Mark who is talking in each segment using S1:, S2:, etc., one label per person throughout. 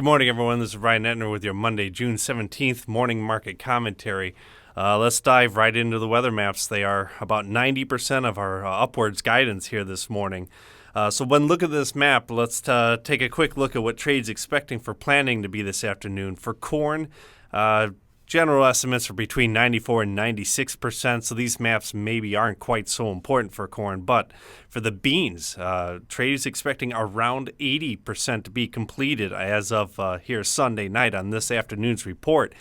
S1: Good morning, everyone. This is Ryan Etner with your Monday, June 17th morning market commentary. Let's dive right into the weather maps. They are about 90% of our upwards guidance here this morning. So when looking at this map, let's take a quick look at what trade's expecting for planting to be this afternoon. For corn, general estimates are between 94 and 96%, so these maps maybe aren't quite so important for corn. But for the beans, trade is expecting around 80% to be completed as of here Sunday night on this afternoon's report.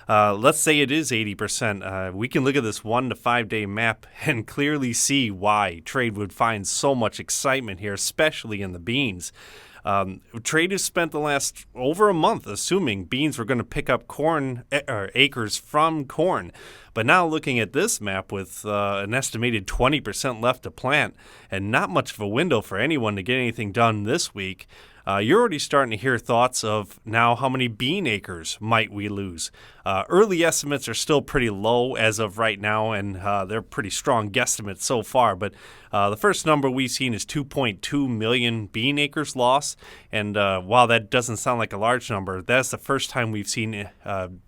S1: Let's say it is 80%. We can look at this 1 to 5 day map and clearly see why trade would find so much excitement here, especially in the beans. Trade has spent the last over a month assuming beans were going to pick up corn or acres from corn. But now looking at this map with an estimated 20% left to plant and not much of a window for anyone to get anything done this week, you're already starting to hear thoughts of now how many bean acres might we lose. Early estimates are still pretty low as of right now, and they're pretty strong guesstimates so far. But the first number we've seen is 2.2 million bean acres lost. And while that doesn't sound like a large number, that's the first time we've seen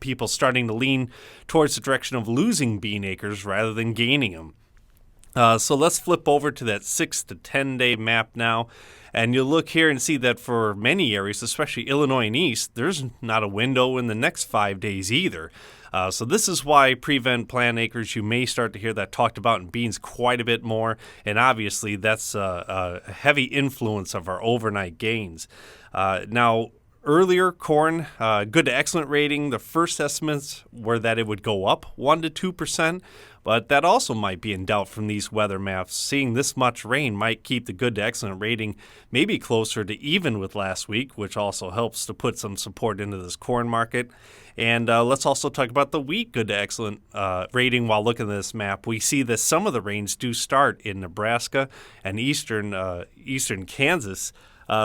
S1: people starting to lean towards the direction of losing bean acres rather than gaining them. So let's flip over to that 6 to 10 day map now. And you'll look here and see that for many areas, especially Illinois and East, there's not a window in the next 5 days either. So this is why prevent plant acres, you may start to hear that talked about in beans quite a bit more. And obviously that's a heavy influence of our overnight gains. Now, earlier, corn, good to excellent rating. The first estimates were that it would go up 1 to 2%, but that also might be in doubt from these weather maps. Seeing this much rain might keep the good to excellent rating maybe closer to even with last week, which also helps to put some support into this corn market. And let's also talk about the wheat good to excellent rating while looking at this map. We see that some of the rains do start in Nebraska and eastern Kansas.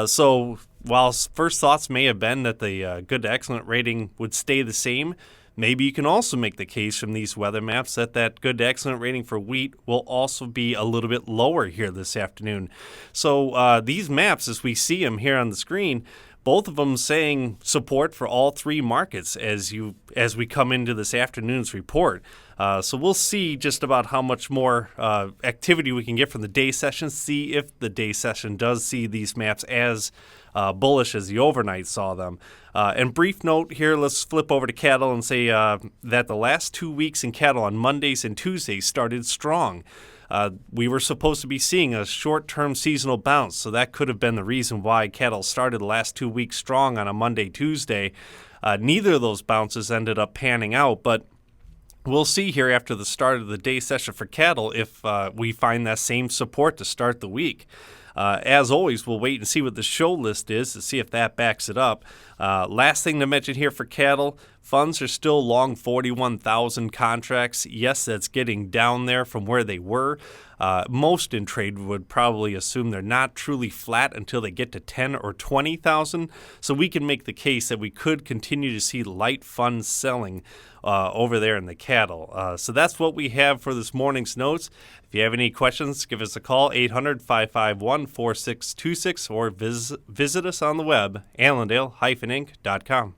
S1: So while first thoughts may have been that the good to excellent rating would stay the same, maybe you can also make the case from these weather maps that good to excellent rating for wheat will also be a little bit lower here this afternoon. So these maps, as we see them here on the screen, both of them saying support for all three markets as we come into this afternoon's report. So we'll see just about how much more activity we can get from the day session, see if the day session does see these maps as bullish as the overnight saw them. And brief note here, let's flip over to cattle and say that the last 2 weeks in cattle on Mondays and Tuesdays started strong. We were supposed to be seeing a short-term seasonal bounce, so that could have been the reason why cattle started the last 2 weeks strong on a Monday, Tuesday. Neither of those bounces ended up panning out, but we'll see here after the start of the day session for cattle if we find that same support to start the week. As always, we'll wait and see what the show list is to see if that backs it up. Last thing to mention here for cattle, funds are still long 41,000 contracts. Yes, that's getting down there from where they were. Most in trade would probably assume they're not truly flat until they get to 10 or 20,000. So we can make the case that we could continue to see light funds selling over there in the cattle. So that's what we have for this morning's notes. If you have any questions, give us a call, 800-551-4626, or visit us on the web, Allendale-Inc.com.